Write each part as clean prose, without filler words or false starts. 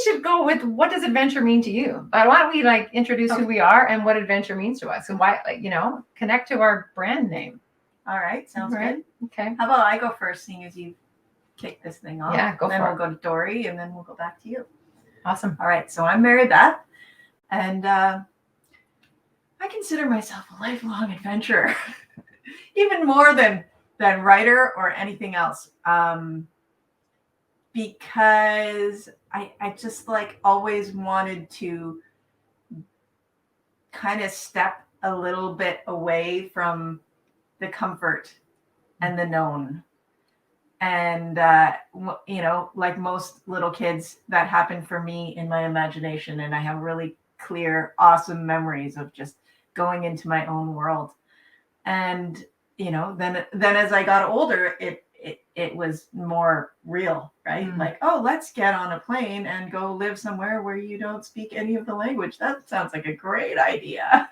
should go with, what does adventure mean to you? Why don't we like introduce who we are and what adventure means to us, and why, like, connect to our brand name. All right, sounds good. Okay. How about I go first, seeing as you kick this thing off? Yeah, go for it. Then we'll go to Dori, and then we'll go back to you. Awesome. All right, so I'm Meribeth, and I consider myself a lifelong adventurer, even more than writer or anything else, because I just like always wanted to kind of step a little bit away from the comfort and the known. And, like most little kids, that happened for me in my imagination. And I have really clear, awesome memories of just going into my own world. And, then as I got older, it was more real, right? Like, oh, let's get on a plane and go live somewhere where you don't speak any of the language. That sounds like a great idea.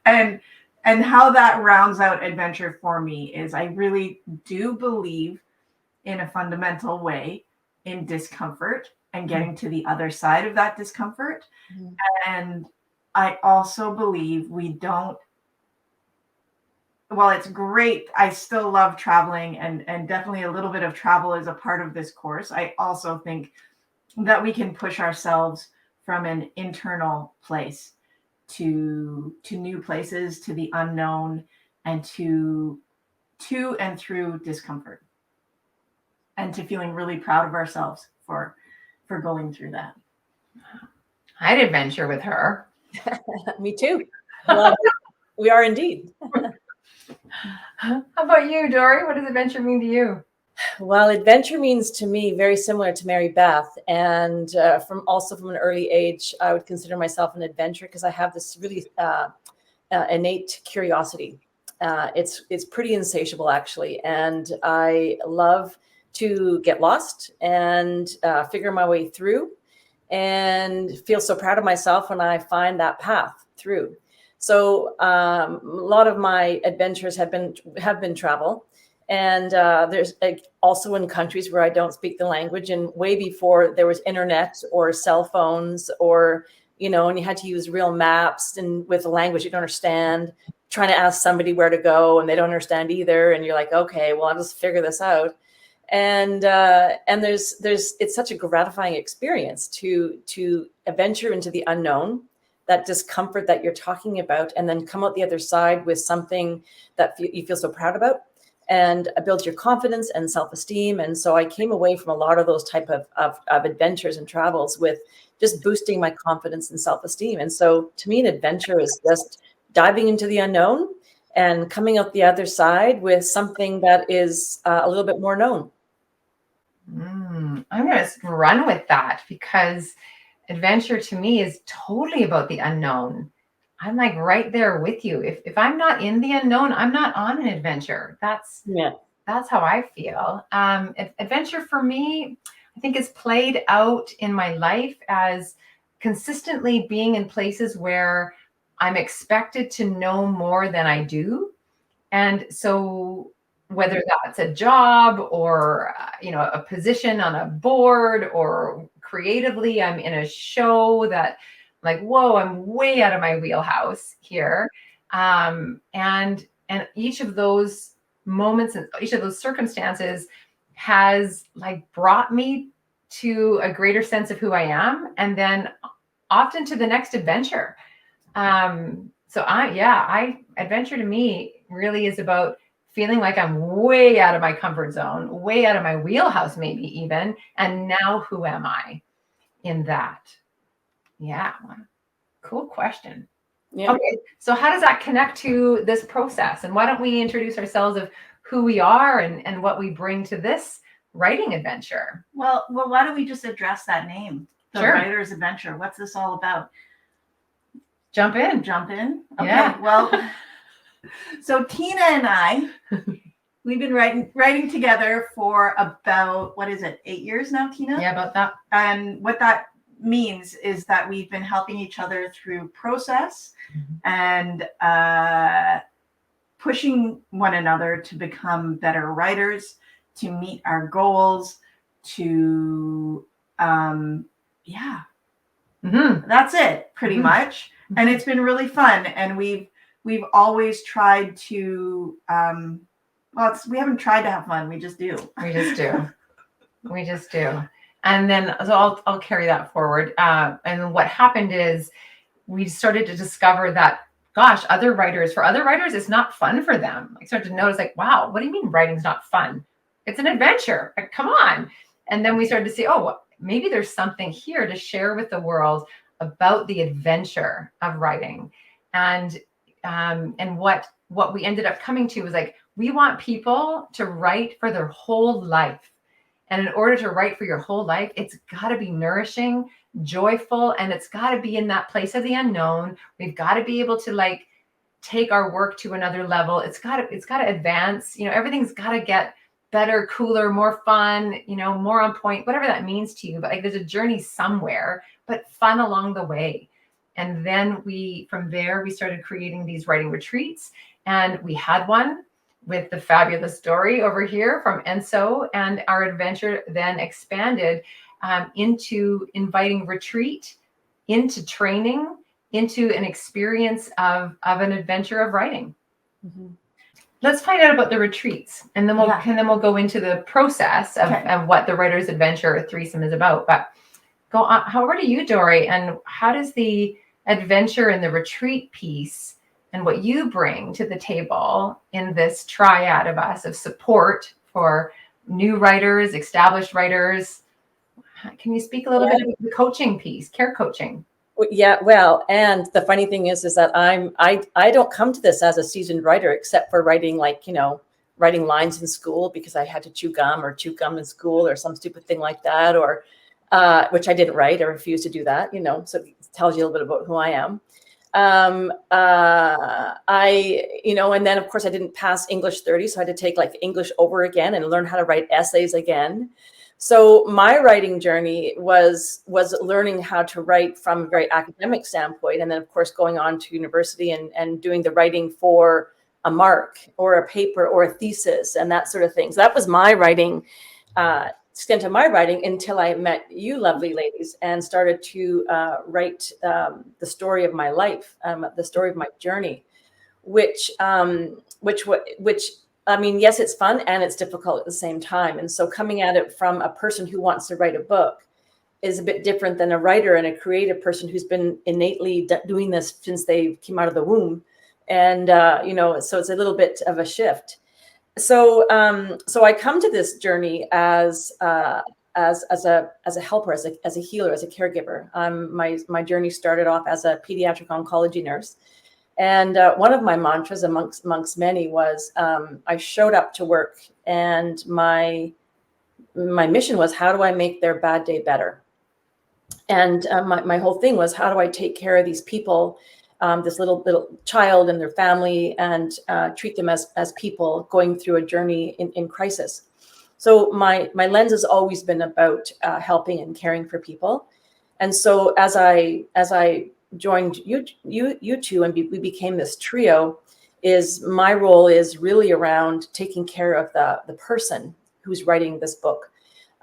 And how that rounds out adventure for me is I really do believe in a fundamental way in discomfort and getting to the other side of that discomfort. And I also believe while it's great, I still love traveling, and definitely a little bit of travel is a part of this course. I also think that we can push ourselves from an internal place to new places, to the unknown, and to and through discomfort, and to feeling really proud of ourselves for going through that. I'd adventure with her. Me too. Well, we are indeed. How about you, Dori? What does adventure mean to you? Well, adventure means to me very similar to Meribeth, and from an early age, I would consider myself an adventurer because I have this really innate curiosity. It's pretty insatiable, actually, and I love to get lost and figure my way through, and feel so proud of myself when I find that path through. So a lot of my adventures have been travel. And there's also in countries where I don't speak the language, and way before there was internet or cell phones, or, and you had to use real maps and with a language you don't understand, trying to ask somebody where to go and they don't understand either. And you're like, okay, well, I'll just figure this out. And it's such a gratifying experience to adventure into the unknown, that discomfort that you're talking about, and then come out the other side with something that you feel so proud about, and build your confidence and self-esteem. And so I came away from a lot of those type of adventures and travels with just boosting my confidence and self-esteem. And so to me, an adventure is just diving into the unknown and coming out the other side with something that is a little bit more known. I'm going to run with that, because adventure to me is totally about the unknown. I'm like right there with you. If I'm not in the unknown, I'm not on an adventure. That's how I feel. Adventure for me, I think, is played out in my life as consistently being in places where I'm expected to know more than I do. And so whether that's a job or, a position on a board, or creatively, I'm in a show that, like, whoa, I'm way out of my wheelhouse here. And each of those moments and each of those circumstances has like brought me to a greater sense of who I am, and then often to the next adventure. So adventure to me really is about feeling like I'm way out of my comfort zone, way out of my wheelhouse, maybe even. And now who am I in that? Yeah. Cool question. Yeah. Okay. So how does that connect to this process? And why don't we introduce ourselves of who we are and what we bring to this writing adventure? Well, why don't we just address that name? The Writer's Adventure. What's this all about? Jump in. Okay. Yeah. Well, so Tina and I, we've been writing together for about, 8 years now, Tina? Yeah, about that. And what that means is that we've been helping each other through process and pushing one another to become better writers, to meet our goals, to yeah, Mm-hmm. that's it pretty Mhm. much. And it's been really fun. And we've always tried to, we haven't tried to have fun. We just do. We just do. We just do. And then, so I'll carry that forward. And what happened is we started to discover that, gosh, for other writers, it's not fun for them. I started to notice, like, wow, what do you mean writing's not fun? It's an adventure. Like, come on. And then we started to see, oh, maybe there's something here to share with the world about the adventure of writing. And what we ended up coming to was like, we want people to write for their whole life. And in order to write for your whole life, it's got to be nourishing, joyful, and it's got to be in that place of the unknown. We've got to be able to like take our work to another level. It's got to advance. Everything's got to get better, cooler, more fun, more on point, whatever that means to you. But like there's a journey somewhere, but fun along the way. And then from there, we started creating these writing retreats, and we had one with the fabulous Dori over here from Enso, and our adventure then expanded into inviting retreat, into training, into an experience of an adventure of writing. Mm-hmm. Let's find out about the retreats, and then we'll go into the process of what the Writer's Adventure Threesome is about. But go on. Over to you, Dori, and how does the adventure and the retreat piece and what you bring to the table in this triad of us of support for new writers, established writers? Can you speak a little bit about the coaching piece, care coaching? Yeah, well, and the funny thing is that I don't come to this as a seasoned writer, except for writing writing lines in school because I had to chew gum in school or some stupid thing like that, or which I didn't write. I refused to do that, so it tells you a little bit about who I am. And then of course I didn't pass English 30, so I had to take like English over again and learn how to write essays again. So my writing journey was learning how to write from a very academic standpoint, and then of course going on to university and doing the writing for a mark or a paper or a thesis and that sort of thing. So that was my writing extent of my writing until I met you lovely ladies and started to write the story of my life, the story of my journey, which I mean, yes, it's fun and it's difficult at the same time. And so coming at it from a person who wants to write a book is a bit different than a writer and a creative person who's been innately doing this since they came out of the womb. And, so it's a little bit of a shift. So I come to this journey as a helper, as a healer, as a caregiver. My journey started off as a pediatric oncology nurse. And one of my mantras amongst many was I showed up to work and my mission was, how do I make their bad day better? And my whole thing was, how do I take care of these people, this little child and their family, and treat them as people going through a journey in crisis. So my lens has always been about helping and caring for people. And so as I joined you two and we became this trio, is my role is really around taking care of the person who's writing this book,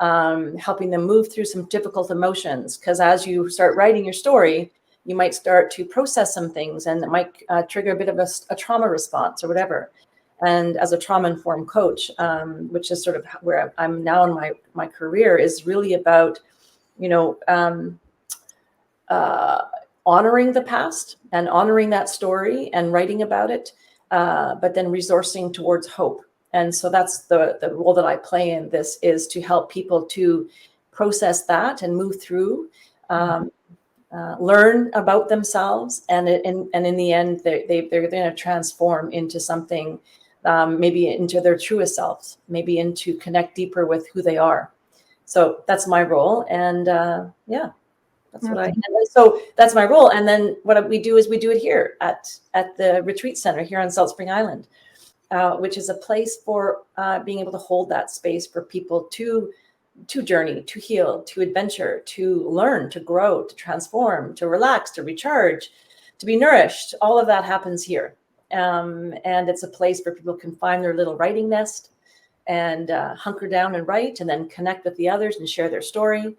helping them move through some difficult emotions, because as you start writing your story, you might start to process some things and it might trigger a bit of a trauma response or whatever. And as a trauma-informed coach, which is sort of where I'm now in my career, is really about, honoring the past and honoring that story and writing about it, but then resourcing towards hope. And so that's the role that I play in this, is to help people to process that and move through, learn about themselves, and in the end, they're going to transform into something, maybe into their truest selves, maybe into connect deeper with who they are. So that's my role, and that's what so that's my role. And then what we do is we do it here at the retreat center here on Salt Spring Island, which is a place for being able to hold that space for people to journey, to heal, to adventure, to learn, to grow, to transform, to relax, to recharge, to be nourished. All of that happens here. And it's a place where people can find their little writing nest and hunker down and write, and then connect with the others and share their story.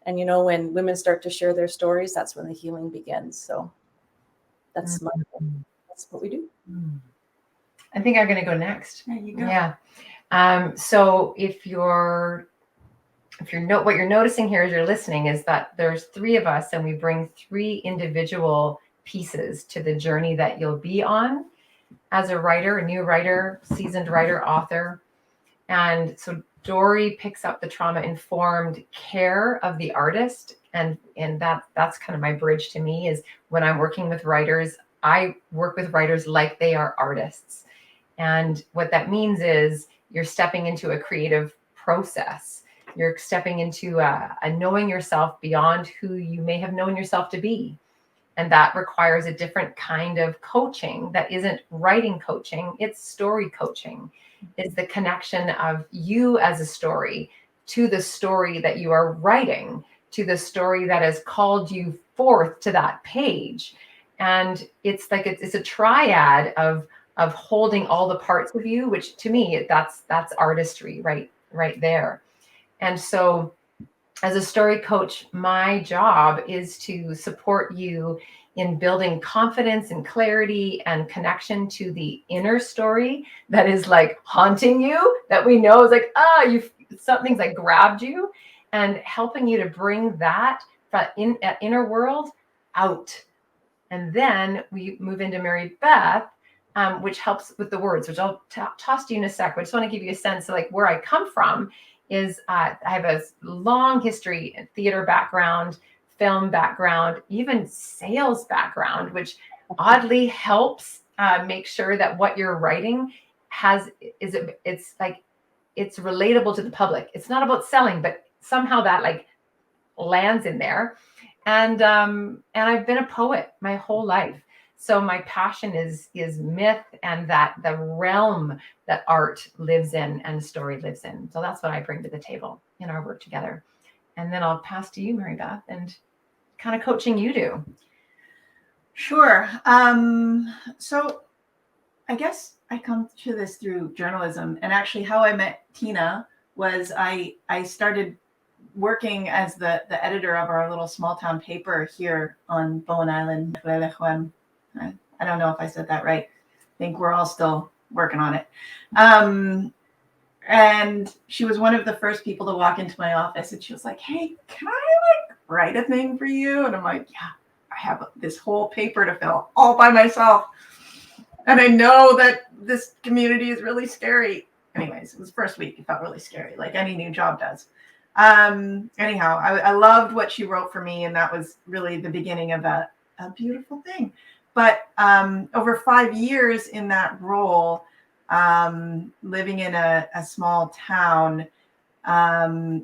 And, you know, when women start to share their stories, that's when the healing begins. So that's what we do. I think I'm going to go next. There you go. Yeah. So what you're noticing here as you're listening is that there's three of us and we bring three individual pieces to the journey that you'll be on as a writer, a new writer, seasoned writer, author. And so Dori picks up the trauma-informed care of the artist. And that's kind of my bridge to me is when I'm working with writers, I work with writers like they are artists. And what that means is you're stepping into a creative process. You're stepping into a knowing yourself beyond who you may have known yourself to be. And that requires a different kind of coaching that isn't writing coaching, it's story coaching. It's the connection of you as a story to the story that you are writing, to the story that has called you forth to that page. And it's like it's a triad of holding all the parts of you, which to me that's artistry right there. And so as a story coach, my job is to support you in building confidence and clarity and connection to the inner story that is like haunting you, that we know is like, something's like grabbed you, and helping you to bring that inner world out. And then we move into Meribeth, which helps with the words, which I'll toss to you in a sec. But I just want to give you a sense of like where I come from is I have a long history, theater background, film background, even sales background, which oddly helps make sure that what you're writing it's relatable to the public. It's not about selling, but somehow that like lands in there. And I've been a poet my whole life. So my passion is myth and that the realm that art lives in and story lives in. So that's what I bring to the table in our work together. And then I'll pass to you, Meribeth, and kind of coaching you do. Sure. So I guess I come to this through journalism, and actually how I met Tina was I started working as the editor of our little small town paper here on Bowen Island. I don't know if I said that right. I think we're all still working on it. And she was one of the first people to walk into my office, and she was like, "Hey, can I like write a thing for you?" And I'm like, "Yeah, I have this whole paper to fill all by myself. And I know that this community is really scary." Anyways, it was the first week. It felt really scary, like any new job does. Anyhow, I loved what she wrote for me, and that was really the beginning of a beautiful thing. But over 5 years in that role, living in a small town, I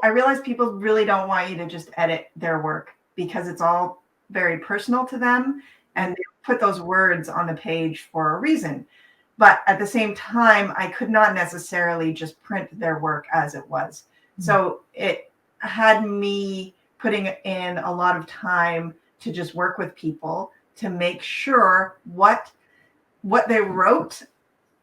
realized people really don't want you to just edit their work because it's all very personal to them, and they put those words on the page for a reason. But at the same time, I could not necessarily just print their work as it was. So it had me putting in a lot of time to just work with people to make sure what they wrote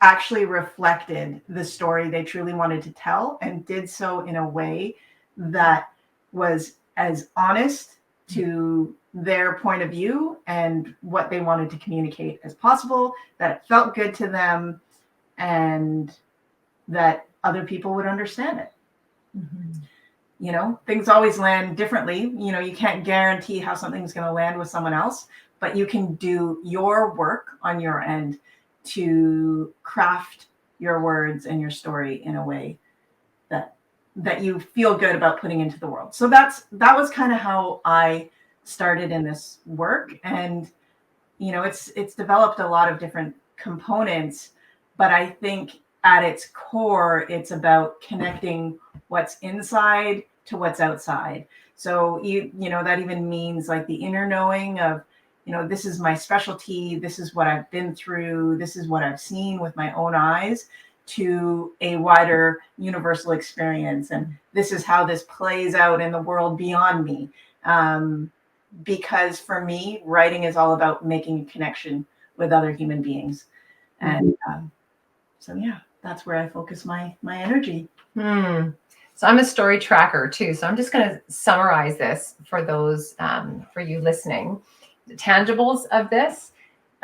actually reflected the story they truly wanted to tell, and did so in a way that was as honest to their point of view and what they wanted to communicate as possible, that it felt good to them, and that other people would understand it. Mm-hmm. You know, things always land differently. You know, you can't guarantee how something's going to land with someone else, but you can do your work on your end to craft your words and your story in a way that you feel good about putting into the world. So that was kind of how I started in this work. And, you know, it's developed a lot of different components, but I think at its core, it's about connecting what's inside to what's outside. So, you know, that even means like the inner knowing of, you know, this is my specialty, this is what I've been through, this is what I've seen with my own eyes, to a wider universal experience. And this is how this plays out in the world beyond me. Because for me, writing is all about making a connection with other human beings. And so, yeah, that's where I focus my energy. So I'm a story tracker too. So I'm just going to summarize this for those, for you listening. The tangibles of this,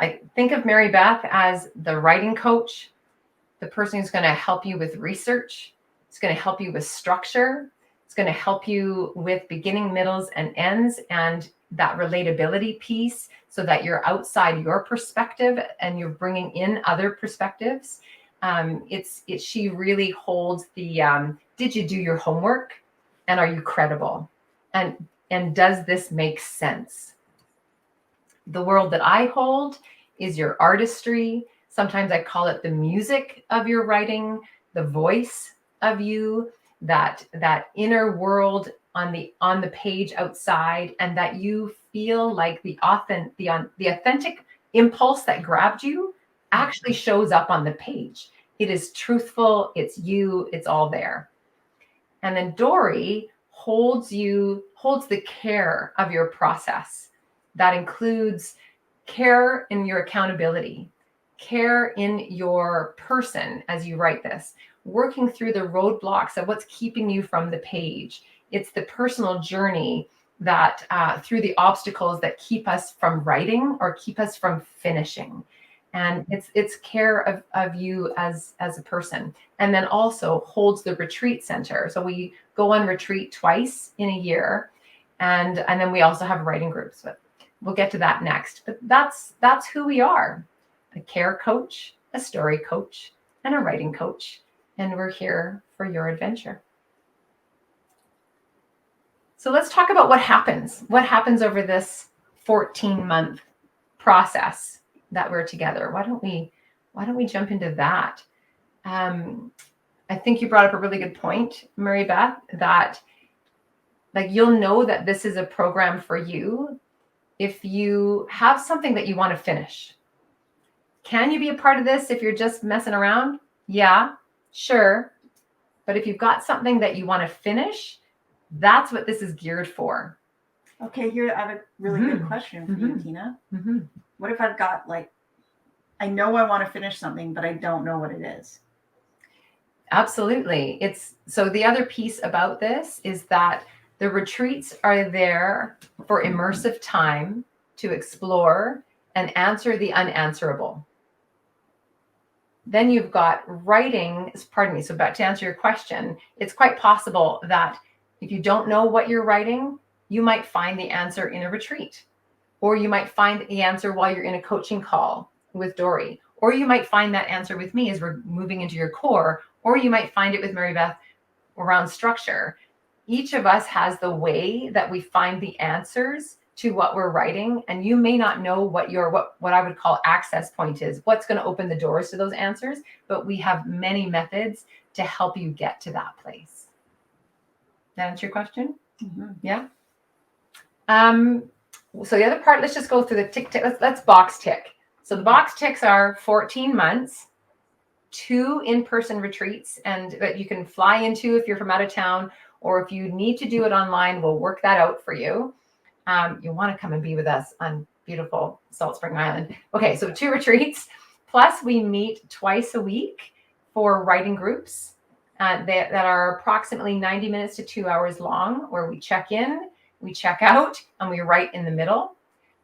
I think of Meribeth as the writing coach, the person who's going to help you with research. It's going to help you with structure. It's going to help you with beginning, middles, and ends, and that relatability piece so that you're outside your perspective and you're bringing in other perspectives. She really holds the, did you do your homework? And are you credible? And does this make sense? The world that I hold is your artistry. Sometimes I call it the music of your writing, the voice of you, that inner world on the page outside, and that you feel like the authentic impulse that grabbed you actually shows up on the page. It is truthful, it's you, it's all there. And then Dori holds the care of your process. That includes care in your accountability, care in your person as you write this, working through the roadblocks of what's keeping you from the page. It's the personal journey that through the obstacles that keep us from writing or keep us from finishing. And it's care of you as a person. And then also holds the retreat center. So we go on retreat twice in a year. And then we also have writing groups, but we'll get to that next. But that's who we are: a care coach, a story coach, and a writing coach. And we're here for your adventure. So let's talk about what happens. What happens over this 14-month process that we're together? Why don't we jump into that? I think you brought up a really good point, Meribeth, that like you'll know that this is a program for you if you have something that you want to finish. Can you be a part of this if you're just messing around? Yeah, sure. But if you've got something that you want to finish, that's what this is geared for. Okay, here I have a really good question for you, Tina. What if I've got I know I want to finish something, but I don't know what it is? Absolutely. So the other piece about this is that the retreats are there for immersive time to explore and answer the unanswerable. Then you've got writing, so back to answer your question, it's quite possible that if you don't know what you're writing, you might find the answer in a retreat, or you might find the answer while you're in a coaching call with Dori, or you might find that answer with me as we're moving into your core, or you might find it with Meribeth around structure. Each of us has the way that we find the answers to what we're writing, and you may not know what I would call access point is, what's going to open the doors to those answers, but we have many methods to help you get to that place. That answer your question? Yeah. So the other part, let's just go through the tick. Let's box tick. So the box ticks are 14 months, 2 in-person retreats, and that you can fly into if you're from out of town, or if you need to do it online, we'll work that out for you. You want to come and be with us on beautiful Salt Spring Island. Okay, so 2 retreats, plus we meet twice a week for writing groups that are approximately 90 minutes to 2 hours long, where we check in, we check out, and we write in the middle.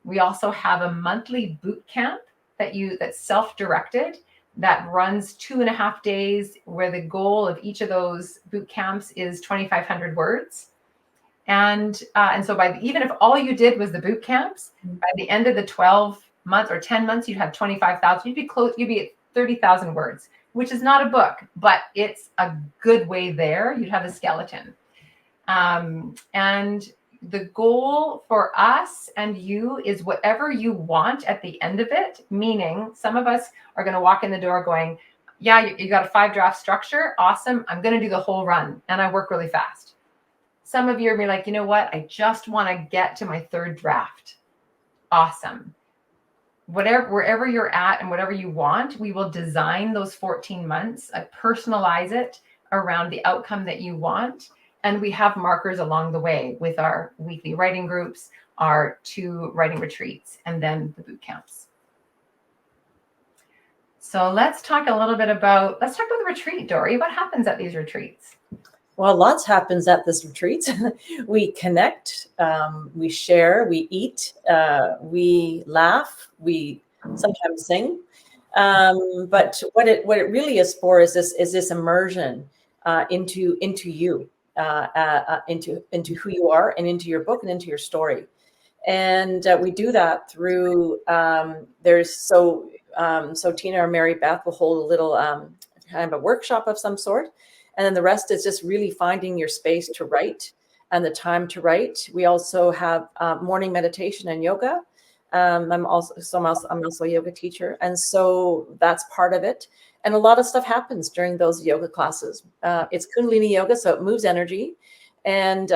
We also have a monthly boot camp that's self-directed, that runs 2.5 days, where the goal of each of those boot camps is 2,500 words. And so even if all you did was the boot camps, by the end of the 12 months or 10 months, you'd have 25,000. You'd be at 30,000 words, which is not a book, but it's a good way there. You'd have a skeleton. And the goal for us and you is whatever you want at the end of it, meaning some of us are going to walk in the door going, yeah, you got a 5-draft structure. Awesome. I'm going to do the whole run. And I work really fast. Some of you are like, you know what? I just want to get to my 3rd draft. Awesome. Wherever you're at and whatever you want, we will design those 14 months, personalize it around the outcome that you want. And we have markers along the way with our weekly writing groups, our 2 writing retreats, and then the boot camps. So let's talk a little bit about the retreat, Dori. What happens at these retreats? Well, lots happens at this retreat. We connect, we share, we eat, we laugh, we sometimes sing. But what it really is for is this immersion into you, into who you are, and into your book and into your story. And we do that through so Tina or Meribeth will hold a little kind of a workshop of some sort, and then the rest is just really finding your space to write and the time to write. We also have morning meditation and yoga. I'm also a yoga teacher, and so that's part of it. And a lot of stuff happens during those yoga classes. It's Kundalini yoga, so it moves energy, and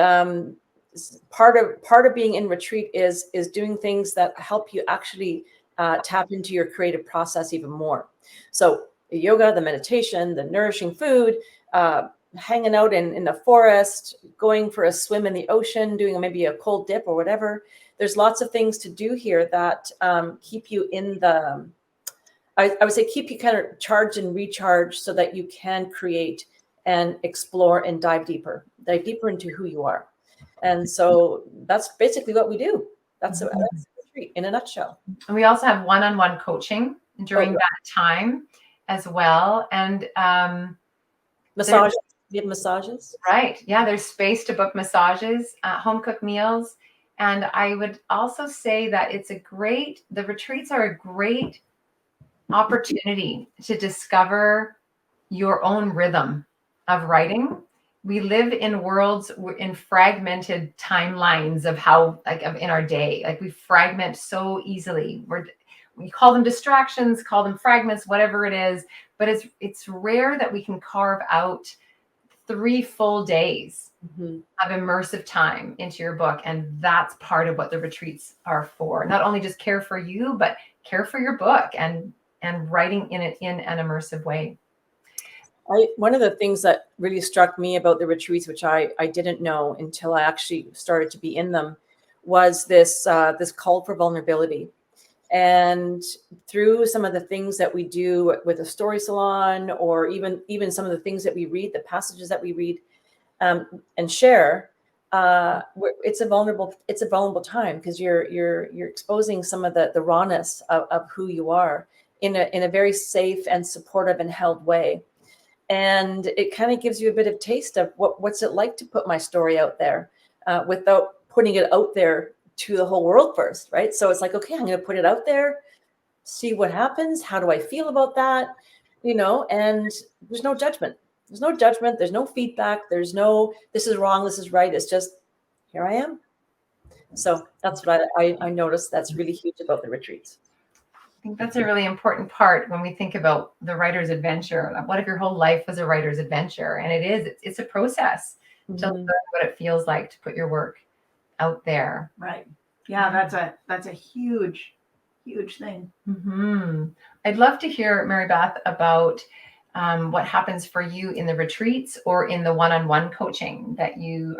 part of being in retreat is doing things that help you actually tap into your creative process even more. So the yoga, the meditation, the nourishing food, hanging out in the forest, going for a swim in the ocean, doing maybe a cold dip or whatever. There's lots of things to do here that keep you in the, I would say, keep you kind of charged and recharged so that you can create and explore and dive deeper into who you are. And so that's basically what we do. That's a retreat in a nutshell. And we also have one-on-one coaching during that time as well. And massages. You have massages? Right. Yeah, there's space to book massages, home cooked meals. And I would also say that the retreats are a great opportunity to discover your own rhythm of writing. We live in worlds in fragmented timelines of how, in our day, we fragment so easily. We call them distractions, call them fragments, whatever it is, but it's rare that we can carve out 3 full days of immersive time into your book. And that's part of what the retreats are for. Not only just care for you, but care for your book and writing in it in an immersive way. One of the things that really struck me about the retreats, which I didn't know until I actually started to be in them, was this call for vulnerability. And through some of the things that we do with a story salon, or even some of the things that we read, the passages that we read and share, it's a vulnerable time, because you're exposing some of the rawness of who you are in a very safe and supportive and held way. And it kind of gives you a bit of taste of what's it like to put my story out there without putting it out there to the whole world first, right? So it's like, okay, I'm going to put it out there, see what happens. How do I feel about that? And there's no judgment. There's no judgment. There's no feedback. There's no, this is wrong, this is right. It's just, here I am. So that's what I noticed that's really huge about the retreats. I think that's a really important part when we think about the writer's adventure. What if your whole life was a writer's adventure? And it's a process to learn what it feels like to put your work out there. Right. Yeah, that's a huge thing. I'd love to hear, Meribeth, about what happens for you in the retreats or in the one-on-one coaching that you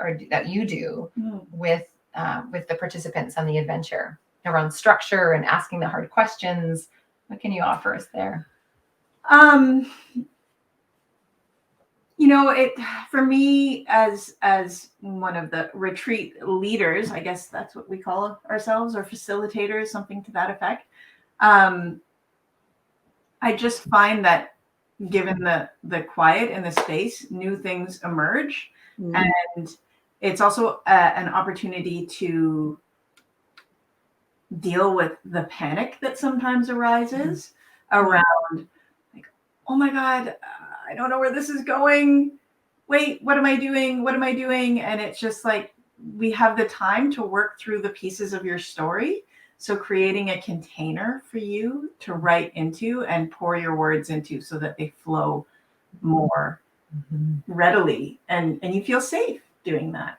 do with the participants on the adventure, around structure and asking the hard questions. What can you offer us there? It, for me, as one of the retreat leaders, I guess that's what we call ourselves, or facilitators, something to that effect. I just find that given the quiet and the space, new things emerge. And it's also an opportunity to deal with the panic that sometimes arises around, like, oh my God, I don't know where this is going. Wait, what am I doing? What am I doing? And it's just like, we have the time to work through the pieces of your story. So creating a container for you to write into and pour your words into so that they flow more readily, and you feel safe doing that.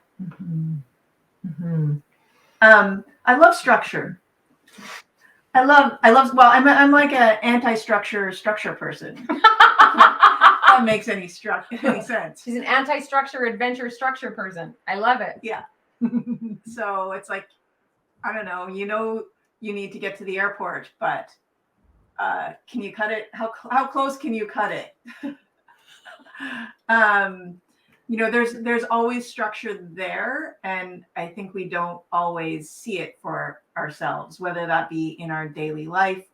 I love structure. I love, well, I'm like an anti-structure person. That makes any sense. She's an anti-structure, adventure structure person. I love it. Yeah. So it's like, I don't know, you need to get to the airport, but can you cut it? How close can you cut it? there's always structure there, and I think we don't always see it for ourselves, whether that be in our daily life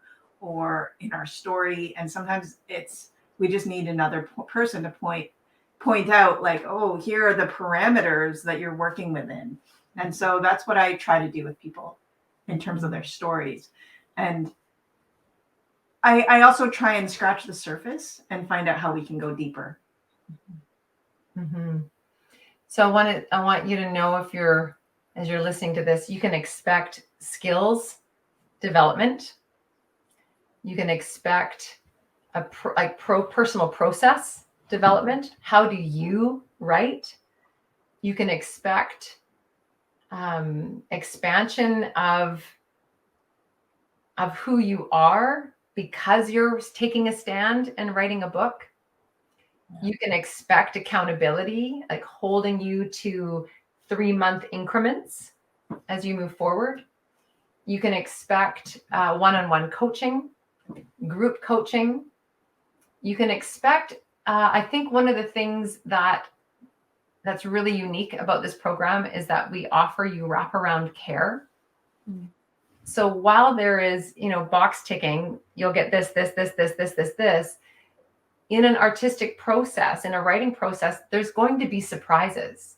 or in our story. And sometimes we just need another person to point out, like, oh, here are the parameters that you're working within. And so that's what I try to do with people in terms of their stories. And I also try and scratch the surface and find out how we can go deeper. Mm-hmm. So I want you to know, as you're listening to this, you can expect skills development. You can expect personal process development. How do you write? You can expect expansion of who you are because you're taking a stand and writing a book. You can expect accountability, like holding you to 3-month increments as you move forward. You can expect one-on-one coaching, group coaching. You can expect, I think one of the things that's really unique about this program is that we offer you wraparound care. Mm. So while there is, box ticking, you'll get this. In an artistic process, in a writing process, there's going to be surprises.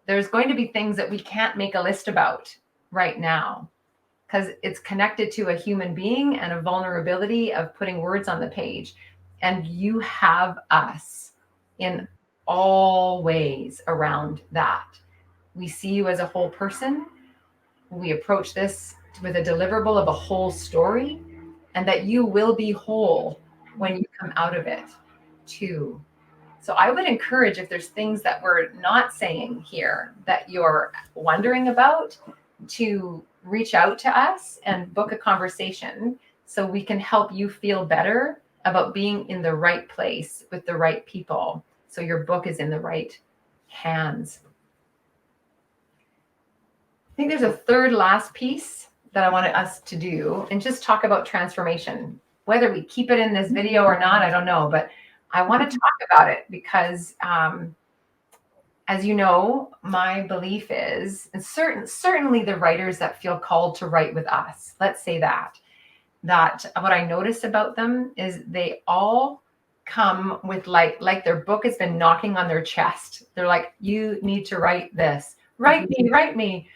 There's going to be things that we can't make a list about right now because it's connected to a human being and a vulnerability of putting words on the page. And you have us in all ways around that. We see you as a whole person. We approach this with a deliverable of a whole story, and that you will be whole when you come out of it too. So I would encourage, if there's things that we're not saying here that you're wondering about, to reach out to us and book a conversation so we can help you feel better about being in the right place with the right people, so your book is in the right hands. I think there's a third last piece that I wanted us to do, and just talk about transformation. Whether we keep it in this video or not, I don't know, but I want to talk about it because, as you know, my belief is, and certainly the writers that feel called to write with us, let's say that what I notice about them is they all come with like their book has been knocking on their chest. They're like, you need to write this. Write me.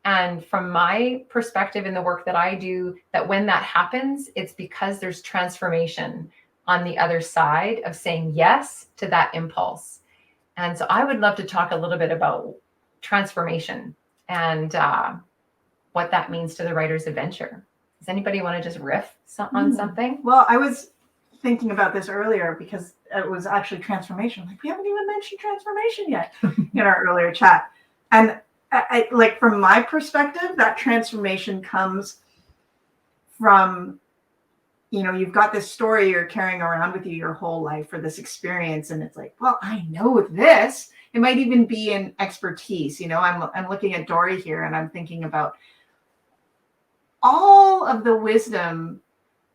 And from my perspective in the work that I do, that when that happens, it's because there's transformation on the other side of saying yes to that impulse. And so I would love to talk a little bit about transformation and what that means to the writer's adventure. Does anybody want to just riff on something? Well, I was thinking about this earlier because it was actually transformation. Like, we haven't even mentioned transformation yet in our earlier chat. And I like, from my perspective, that transformation comes from, you've got this story you're carrying around with you your whole life, or this experience. And it's like, well, I know this. It might even be an expertise. I'm looking at Dori here, and I'm thinking about all of the wisdom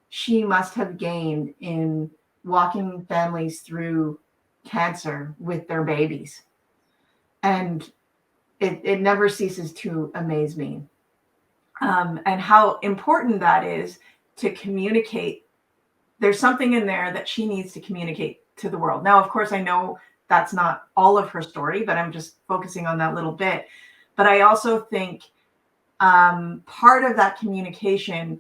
she must have gained in walking families through cancer with their babies. And it never ceases to amaze me. And how important that is to communicate. There's something in there that she needs to communicate to the world. Now, of course, I know that's not all of her story, but I'm just focusing on that little bit. But I also think part of that communication,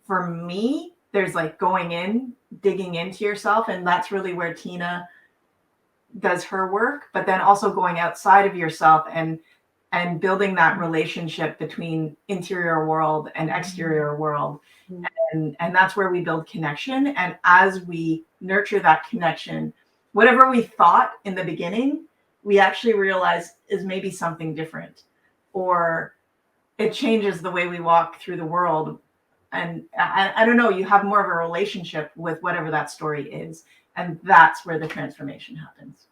for me, there's like going in, digging into yourself. And that's really where Tina does her work, but then also going outside of yourself and building that relationship between interior world and exterior world. And that's where we build connection. And as we nurture that connection, whatever we thought in the beginning, we actually realize is maybe something different, or it changes the way we walk through the world. And I don't know, you have more of a relationship with whatever that story is. And that's where the transformation happens.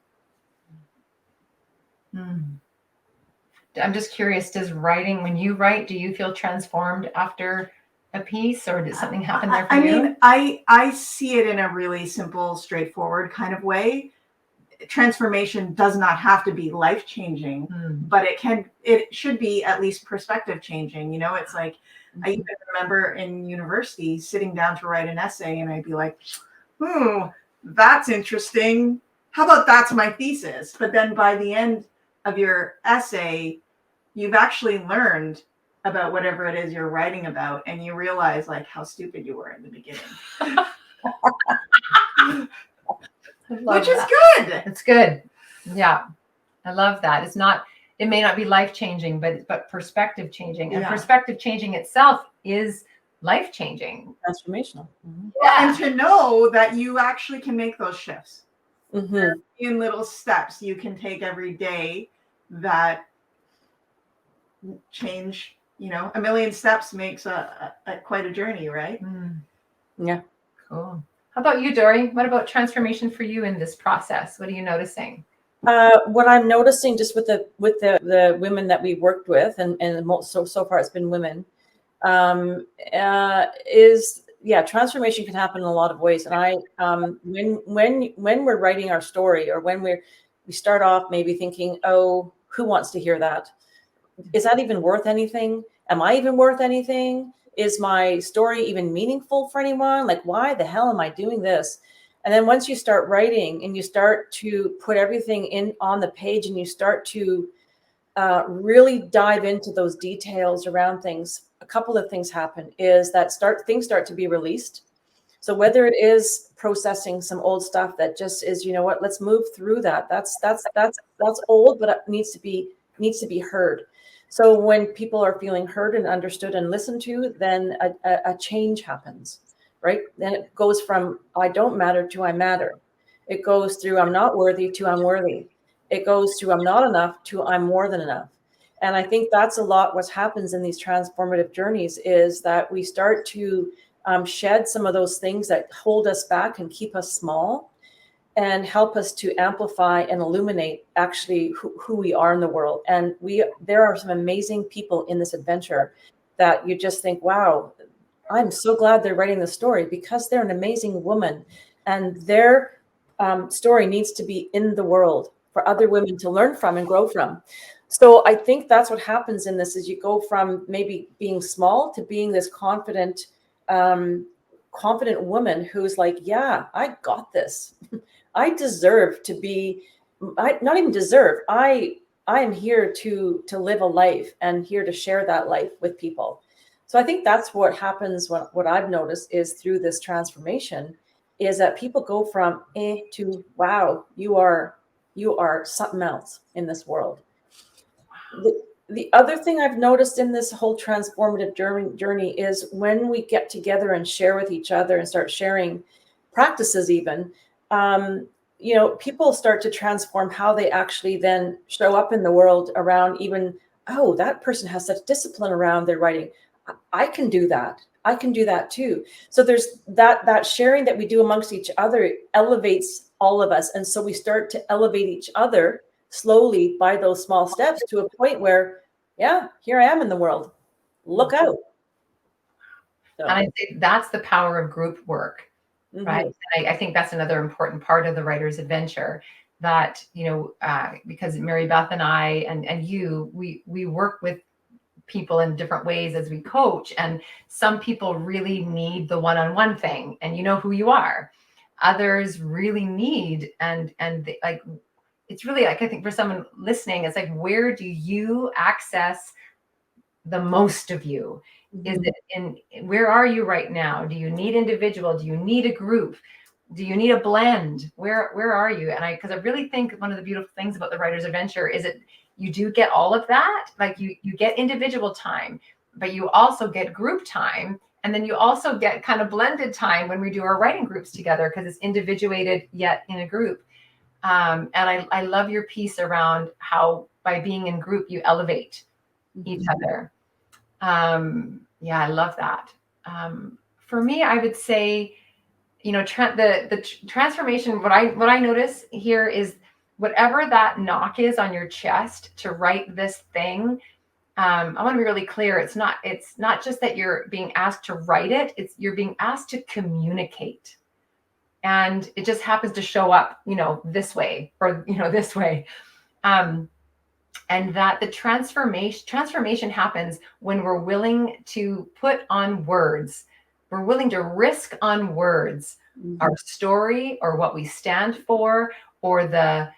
I'm just curious, when you write, do you feel transformed after a piece, or did something happen there for you? I mean, I see it in a really simple, straightforward kind of way. transformation does not have to be life changing, but it should be at least perspective changing. You know, it's like, I even remember in university sitting down to write an essay, and I'd be like, that's interesting. How about that's my thesis? But then by the end of your essay, you've actually learned about whatever it is you're writing about, and you realize like how stupid you were in the beginning. Which is good. It's good. Yeah. I love that. It may not be life changing, but perspective changing. And perspective changing itself is life changing. Transformational. Yeah. And to know that you actually can make those shifts in little steps you can take every day that change. You know, a million steps makes a quite a journey, right? Yeah. Cool. How about you, Dori? What about transformation for you in this process? What are you noticing? What I'm noticing just with the women that we worked with, and so far it's been women, is transformation can happen in a lot of ways. And I when we're writing our story, or when we start off maybe thinking, oh, who wants to hear that? Is that even worth anything? Am I even worth anything? Is my story even meaningful for anyone? Like, why the hell am I doing this? And then once you start writing and you start to put everything in on the page, and you start to really dive into those details around things, a couple of things happen is that things start to be released. So whether it is processing some old stuff that just is, you know what, let's move through that. That's old, but it needs to be heard. So when people are feeling heard and understood and listened to, then a change happens, right? Then it goes from I don't matter to I matter. It goes through I'm not worthy to I'm worthy. It goes through I'm not enough to I'm more than enough. And I think that's a lot what happens in these transformative journeys, is that we start to shed some of those things that hold us back and keep us small, and help us to amplify and illuminate actually who we are in the world. And there are some amazing people in this adventure that you just think, wow, I'm so glad they're writing the story, because they're an amazing woman, and their story needs to be in the world for other women to learn from and grow from. So I think that's what happens in this, is you go from maybe being small to being this confident woman who's like, yeah, I got this. I deserve to be, not even deserve, I am here to live a life, and here to share that life with people. So I think that's what happens what I've noticed is through this transformation, is that people go from to wow, you are something else in this world. The other thing I've noticed in this whole transformative journey is when we get together and share with each other and start sharing practices even, people start to transform how they actually then show up in the world around even, oh, that person has such discipline around their writing. I can do that. I can do that too. So there's that sharing that we do amongst each other elevates all of us. And so we start to elevate each other slowly by those small steps to a point where, yeah, here I am in the world. Look out. So. And I think that's the power of group work, right? And I think that's another important part of the writer's adventure, that, because Meribeth and I and you, we work with people in different ways as we coach. And some people really need the one-on-one thing, and you know who you are. Others really need, and like, it's really like, I think for someone listening, it's like, where do you access the most of you? Is it where are you right now? Do you need individual? Do you need a group? Do you need a blend? Where are you? And because I really think one of the beautiful things about the writer's adventure is that you do get all of that. Like you get individual time, but you also get group time. And then you also get kind of blended time when we do our writing groups together, because it's individuated yet in a group. And I love your piece around how by being in group, you elevate each other. I love that. For me, I would say, the transformation, what I notice here is whatever that knock is on your chest to write this thing. I want to be really clear. It's not just that you're being asked to write it. You're being asked to communicate. and it just happens to show up, this way, or, this way. And that the transformation happens when we're willing to put on words. We're willing to risk on words our story, or what we stand for, or the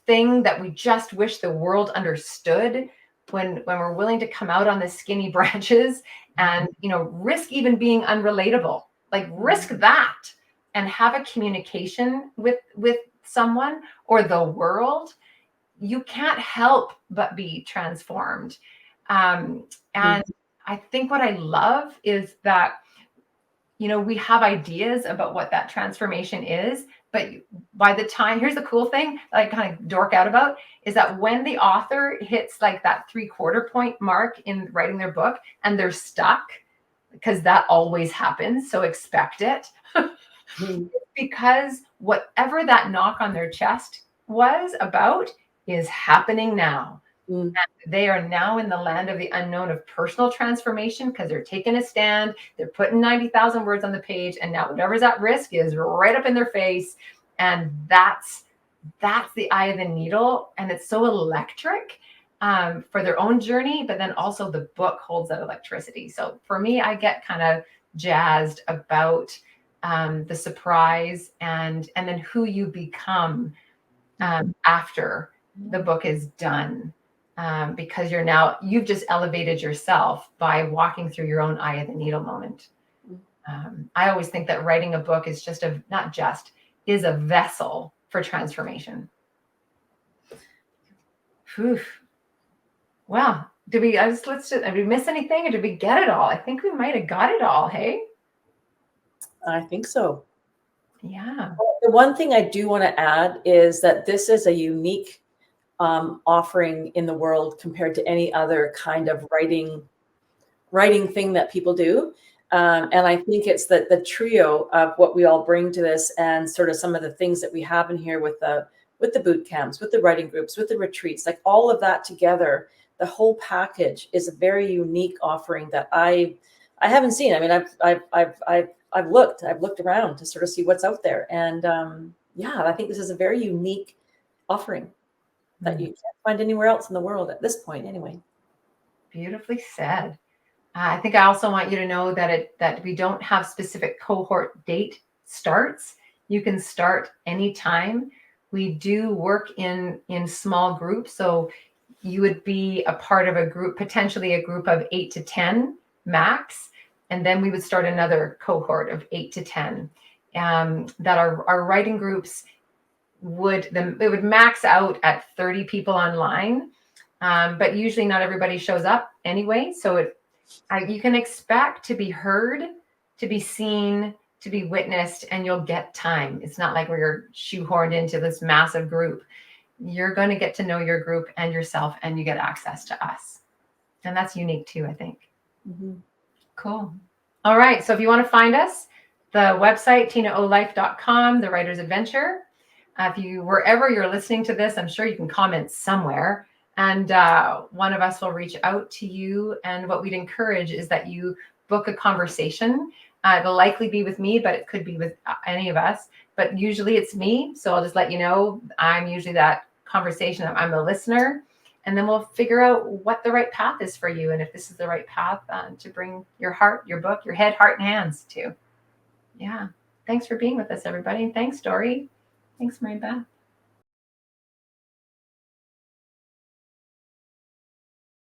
thing that we just wish the world understood. When we're willing to come out on the skinny branches and risk even being unrelatable, like risk that, and have a communication with someone or the world, you can't help but be transformed. And I think what I love is that, we have ideas about what that transformation is, but by the time, here's the cool thing that I kind of dork out about, is that when the author hits like that 3/4 point mark in writing their book and they're stuck, because that always happens, so expect it. Because whatever that knock on their chest was about is happening now. And they are now in the land of the unknown of personal transformation, because they're taking a stand, they're putting 90,000 words on the page, and now whatever's at risk is right up in their face. And that's the eye of the needle. And it's so electric for their own journey, but then also the book holds that electricity. So for me, I get kind of jazzed about the surprise, and then who you become after the book is done, because you've just elevated yourself by walking through your own eye of the needle moment. I always think that writing a book is is a vessel for transformation. Whew. Well, did we miss anything, or did we get it all? I think we might have got it all. Hey, I think so. Yeah. The one thing I do want to add is that this is a unique offering in the world compared to any other kind of writing thing that people do. And I think it's the trio of what we all bring to this, and sort of some of the things that we have in here with the boot camps, with the writing groups, with the retreats, like all of that together, the whole package is a very unique offering that I haven't seen. I mean, I've looked around to sort of see what's out there. And I think this is a very unique offering that you can't find anywhere else in the world at this point anyway. Beautifully said. I think I also want you to know that we don't have specific cohort date starts. You can start anytime. We do work in small groups. So you would be a part of a group, potentially a group of 8 to 10 max. And then we would start another cohort of 8 to 10. That our writing groups would max out at 30 people online. But usually not everybody shows up anyway. So you can expect to be heard, to be seen, to be witnessed, and you'll get time. It's not like we're shoehorned into this massive group. You're going to get to know your group and yourself, and you get access to us. And that's unique too, I think. Mm-hmm. Cool. All right. So if you want to find us, the website, tinaolife.com, The Writer's Adventure. Wherever you're listening to this, I'm sure you can comment somewhere. And one of us will reach out to you. And what we'd encourage is that you book a conversation. It'll likely be with me, but it could be with any of us. But usually it's me. So I'll just let you know I'm usually that conversation. I'm the listener. And then we'll figure out what the right path is for you. And if this is the right path to bring your heart, your book, your head, heart, and hands to. Yeah. Thanks for being with us, everybody. And thanks, Dori. Thanks, Meribeth.